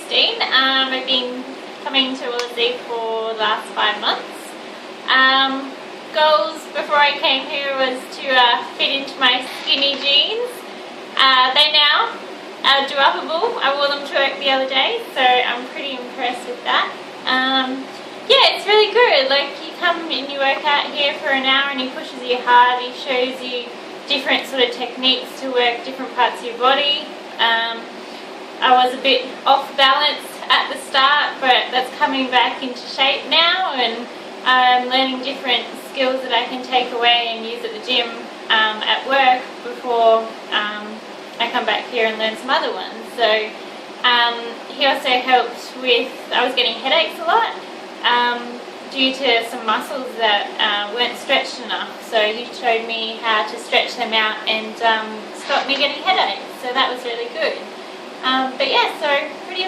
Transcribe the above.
Christine. I've been coming to Aussie for the last 5 months. Goals before I came here was to fit into my skinny jeans. They now are doable. I wore them to work the other day, so I'm pretty impressed with that. Yeah, it's really good. Like, you come and you work out here for an hour and he pushes you hard. He shows you different sort of techniques to work different parts of your body. I was a bit off balance at the start, but that's coming back into shape now, and I'm learning different skills that I can take away and use at the gym at work before I come back here and learn some other ones. So he also helped with, I was getting headaches a lot due to some muscles that weren't stretched enough. So he showed me how to stretch them out and stop me getting headaches. So that was really good. But yeah, so pretty